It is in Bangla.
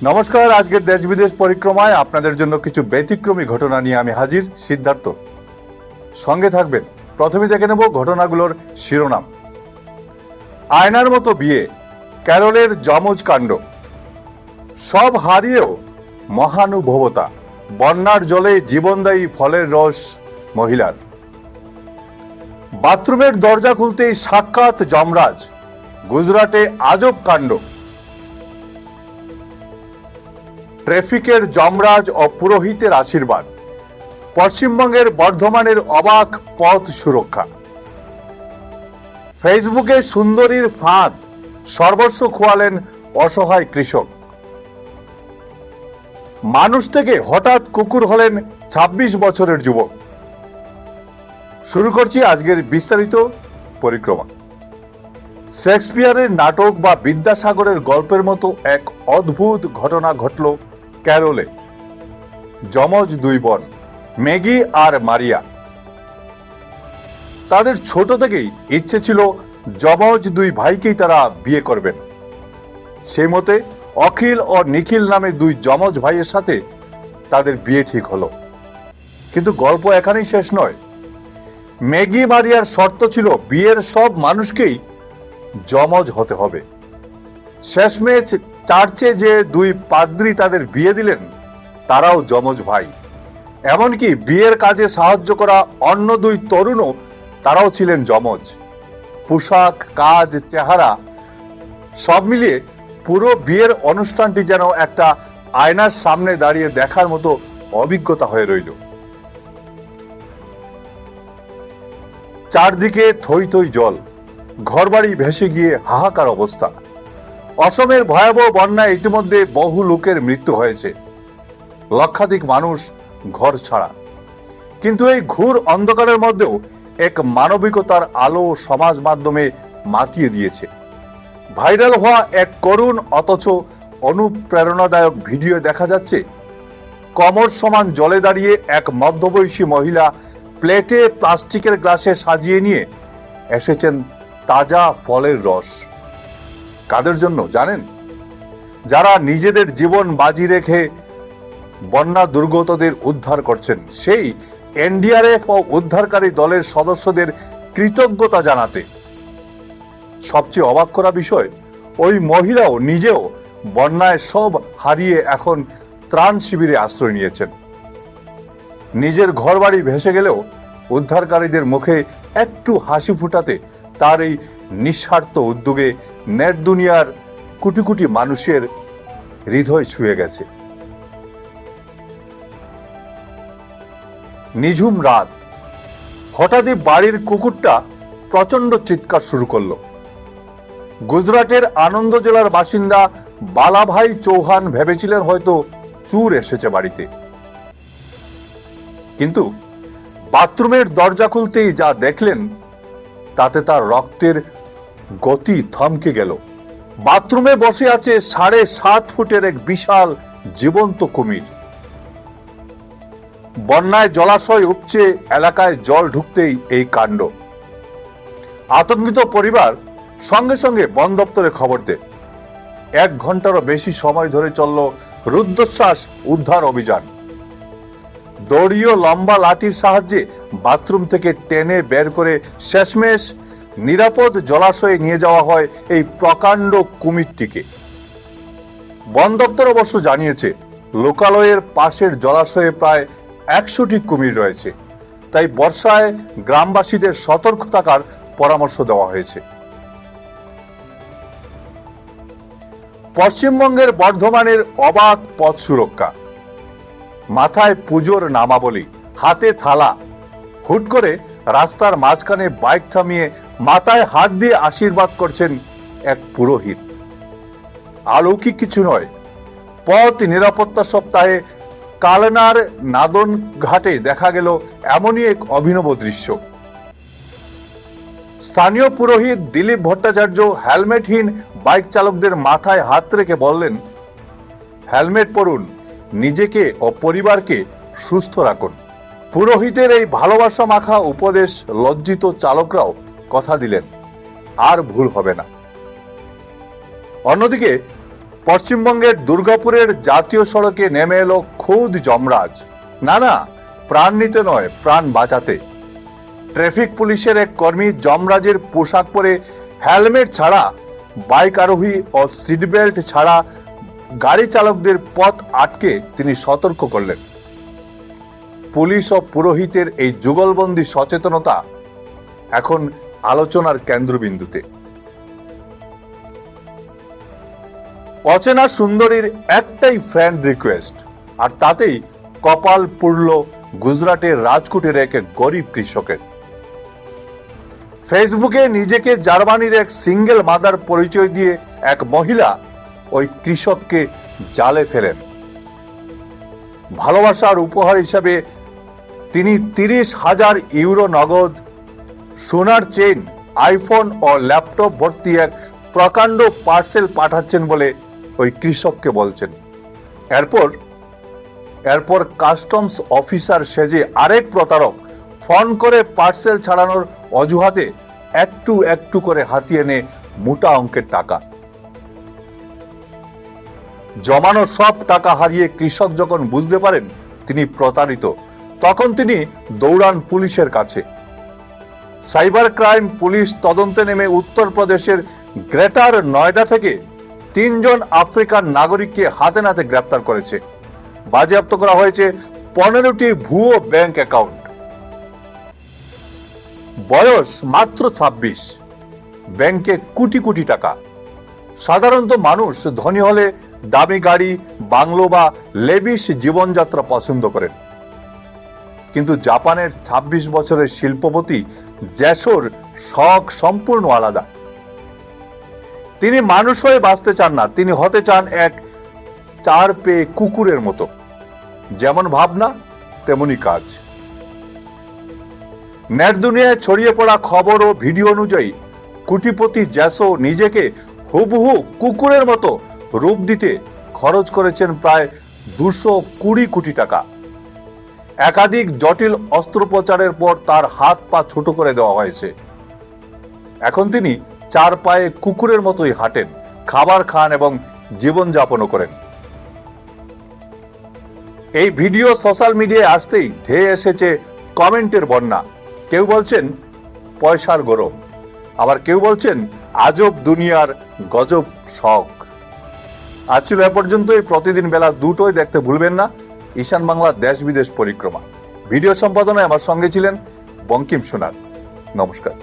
নমস্কার। আজকের দেশ বিদেশ পরিক্রমায় আপনাদের জন্য কিছু ব্যতিক্রমী ঘটনা নিয়ে আমি হাজির, সিদ্ধার্থ। সঙ্গে থাকবেন। প্রথমে দেখে নেব ঘটনাগুলোর শিরোনাম। আয়নার মতো বিয়ে, ক্যারলের যমজ কাণ্ড। সব হারিয়েও মহানুভবতা, বন্যার জলে জীবনদায়ী ফলের রস মহিলার। বাথরুমের দরজা খুলতেই সাক্ষাৎ যমরাজ, গুজরাটে আজব কাণ্ড। ট্রাফিকের যমরাজ ও পুরোহিতের আশীর্বাদ, পশ্চিমবঙ্গের বর্ধমানের অবাক পথ সুরক্ষা। ফেসবুকে সুন্দরীর ফাঁদ, সর্বস্ব খোয়ালেন অসহায় কৃষক। মানুষ থেকে হঠাৎ কুকুর হলেন ২৬ বছরের যুবক। শুরু করছি আজকের বিস্তারিত পরিক্রমা। শেক্সপিয়ারের নাটক বা বিদ্যাসাগরের গল্পের মতো এক অদ্ভুত ঘটনা ঘটল ক্যারলে। যমজ দুই বোন, ম্যাগি আর মারিয়া। তাদের ছোট থেকেই ইচ্ছে ছিল যমজ দুই ভাইকেই তারা বিয়ে করবেন। সেই মতে অখিল ও নিখিল নামে দুই যমজ ভাইয়ের সাথে তাদের বিয়ে ঠিক হলো। কিন্তু গল্প এখানেই শেষ নয়। ম্যাগি মারিয়ার শর্ত ছিল বিয়ের সব মানুষকেই যমজ হতে হবে। শেষমেশ চার্চে যে দুই পাদ্রী তাদের বিয়ে দিলেন তারাও যমজ ভাই। এমনকি বিয়ের কাজে সাহায্য করা অন্য দুই তরুণও তারাও ছিলেন যমজ। পোশাক, কাজ, চেহারা সব মিলিয়ে পুরো বিয়ের অনুষ্ঠানটি যেন একটা আয়নার সামনে দাঁড়িয়ে দেখার মতো অভিজ্ঞতা হয়ে রইল। চারদিকে থই থই জল, ঘরবাড়ি ভেসে গিয়ে হাহাকার অবস্থা। অসমের ভয়াবহ বন্যায় ইতিমধ্যে বহু লোকের মৃত্যু হয়েছে, লক্ষাধিক মানুষ ঘর ছাড়া। কিন্তু এই ঘোর অন্ধকারের মধ্যেও এক মানবিকতার আলো সমাজ মাধ্যমে মাতিয়ে দিয়েছে। ভাইরাল হওয়া এক করুণ অথচ অনুপ্রেরণাদায়ক ভিডিও দেখা যাচ্ছে। কমর সমান জলে দাঁড়িয়ে এক মধ্যবয়সী মহিলা প্লেটে প্লাস্টিকের গ্লাসে সাজিয়ে নিয়ে এসেছেন তাজা ফলের রস। কাদের জন্য জানেন? যারা নিজেদের জীবন বাজি রেখে বন্যা দুর্গতদের উদ্ধার করছেন, সেই এনডিআরএফ ও উদ্ধারকারী দলের সদস্যদের কৃতজ্ঞতা জানাতে। সবচেয়ে অবাক করা বিষয়, ওই মহিলাও নিজেও বন্যায় সব হারিয়ে এখন ত্রাণ শিবিরে আশ্রয় নিয়েছেন। নিজের ঘরবাড়ি ভেসে গেলেও উদ্ধারকারীদের মুখে একটু হাসি ফুটাতে তার এই নিঃস্বার্থ উদ্যোগে নেট দুনিয়ার কোটি কোটি মানুষের হৃদয় ছুঁয়ে গেছে। নিঝুম রাত, হঠাৎই বাড়ির কুকুরটা প্রচন্ড চিৎকার শুরু করলো। গুজরাটের আনন্দ জেলার বাসিন্দা বালাভাই চৌহান ভেবেছিলেন হয়তো চোর এসেছে বাড়িতে। কিন্তু বাথরুমের দরজা খুলতেই যা দেখলেন তাতে তার রক্তের গতি থমকে গেল। বাথরুমে বসে আছে ৭.৫ ফুটের এক বিশাল জীবন্ত কুমির। বন্যায় জলাশয় উপচে এলাকায় জল ঢুকতেই এই কাণ্ড। আতঙ্কিত পরিবার সঙ্গে সঙ্গে বন দপ্তরে খবর দেয়। ১ ঘন্টারও বেশি সময় ধরে চলল রুদ্ধশ্বাস উদ্ধার অভিযান। দড়িও লম্বা লাঠির সাহায্যে বাথরুম থেকে টেনে বের করে শেষমেশ নিরাপদ জলাশয়ে নিয়ে যাওয়া হয় এই প্রকাণ্ড কুমিরটিকে। বন দপ্তর অবশ্য জানিয়েছে লোকালয়ের পাশের জলাশয়ে প্রায় ১০০টি কুমির রয়েছে, তাই বর্ষায় গ্রামবাসীদের সতর্ক থাকার পরামর্শ দেওয়া হয়েছে। পশ্চিমবঙ্গের বর্ধমানের অবাক পথ সুরক্ষা। মাথায় পুজোর নামাবলী, হাতে থালা, হুট করে রাস্তার মাঝখানে বাইক থামিয়ে মাথায় হাত দিয়ে আশীর্বাদ করছেন এক পুরোহিত। অলৌকিক কিছু নয়, পথ নিরাপত্তা সপ্তাহে কালনার নাদন ঘাটে দেখা গেল এমনই এক অভিনব দৃশ্য। স্থানীয় পুরোহিত দিলীপ ভট্টাচার্য হেলমেটহীন বাইক চালকদের মাথায় হাত রেখে বললেন, হেলমেট পরুন, নিজেকে ও পরিবারকে সুস্থ রাখুন। পুরোহিতের এই ভালোবাসা মাখা উপদেশ লজ্জিত চালকরাও কথা দিলেন আর ভুল হবে না। অন্যদিকে পশ্চিমবঙ্গের দুর্গাপুরের জাতীয় সড়কে নেমে এলো খোদ যমরাজ। না, প্রাণ নিতে নয়, প্রাণ বাঁচাতে। ট্রাফিক পুলিশের এক কর্মী যমরাজের পোশাক পরে হেলমেট ছাড়া, বাইক আরোহী ও সিট বেল্ট ছাড়া গাড়ি চালকদের পথ আটকে তিনি সতর্ক করলেন। পুলিশ ও পুরোহিতের এই যুগলবন্দি সচেতনতা এখন আলোচনার কেন্দ্রবিন্দুতে। অচেনা সুন্দরীর একটাই ফ্রেন্ড রিকোয়েস্ট, আর তাতেই কপাল পুড়ল গুজরাটের রাজকোটের এক গরিব কৃষকের। ফেসবুকে নিজেকে জার্মানির এক সিঙ্গেল মাদার পরিচয় দিয়ে এক মহিলা ওই কৃষককে জালে ফেলেন। ভালোবাসার উপহার হিসাবে তিনি 30,000 ইউরো নগদ, সোনার চেইন, আইফোন ও ল্যাপটপ ভর্তি এক প্রকাণ্ড পার্সেল পাঠাচ্ছেন বলে ওই কৃষককে বলছেন। এরপর কাস্টমস অফিসার সেজে আরেক প্রতারক ফোন করে পার্সেল ছাড়ানোর অজুহাতে একটু একটু করে হাতিয়ে নেয় মোটা অঙ্কের টাকা। জমানো সব টাকা হারিয়ে কৃষক যখন বুঝতে পারেন তিনি প্রতারিত, তখন তিনি দৌড়ান পুলিশের কাছে। সাইবার ক্রাইম পুলিশ তদন্তে নেমে উত্তরপ্রদেশের গ্রেটার নয়ডা থেকে 3 জন আফ্রিকান নাগরিককে হাতে নাতে গ্রেপ্তার করেছে। বাজেয়াপ্ত করা হয়েছে 15টি ভুয়ো ব্যাংক অ্যাকাউন্ট। বয়স মাত্র 26, ব্যাংকে কোটি কোটি টাকা। সাধারণত মানুষ ধনী হলে দামি গাড়ি, বাংলো বা লেভিশ জীবনযাত্রা পছন্দ করেন, কিন্তু জাপানের 26 বছরের শিল্পপতি জ্যাসোর শখ সম্পূর্ণ আলাদা। তিনি মানুষ হয়ে বাঁচতে চান না, তিনি হতে চান এক 4 পেয়ে কুকুরের মতো। যেমন ভাবনা তেমনি কাজ। নেট দুনিয়ায় ছড়িয়ে পড়া খবর ও ভিডিও অনুযায়ী কোটিপতি জ্যাসো নিজেকে হুবহু কুকুরের মতো রূপ দিতে খরচ করেছেন প্রায় 220 কোটি টাকা। একাধিক জটিল অস্ত্রোপচারের পর তার হাত পা ছোট করে দেওয়া হয়েছে। এখন তিনি 4 পায়ে কুকুরের মতোই হাঁটেন, খাবার খান এবং জীবনযাপনও করেন। এই ভিডিও সোশ্যাল মিডিয়ায় আসতেই ধেয়ে এসেছে কমেন্টের বন্যা। কেউ বলছেন পয়সার গরম, আবার কেউ বলছেন আজব দুনিয়ার গজব শখ। আজ ছিল এ পর্যন্তই। প্রতিদিন বেলা 2টোয় দেখতে ভুলবেন না ঈশান বাংলা দেশ বিদেশ পরিক্রমা। ভিডিও সম্পাদনায় আমার সঙ্গে ছিলেন বঙ্কিম সোনার। নমস্কার।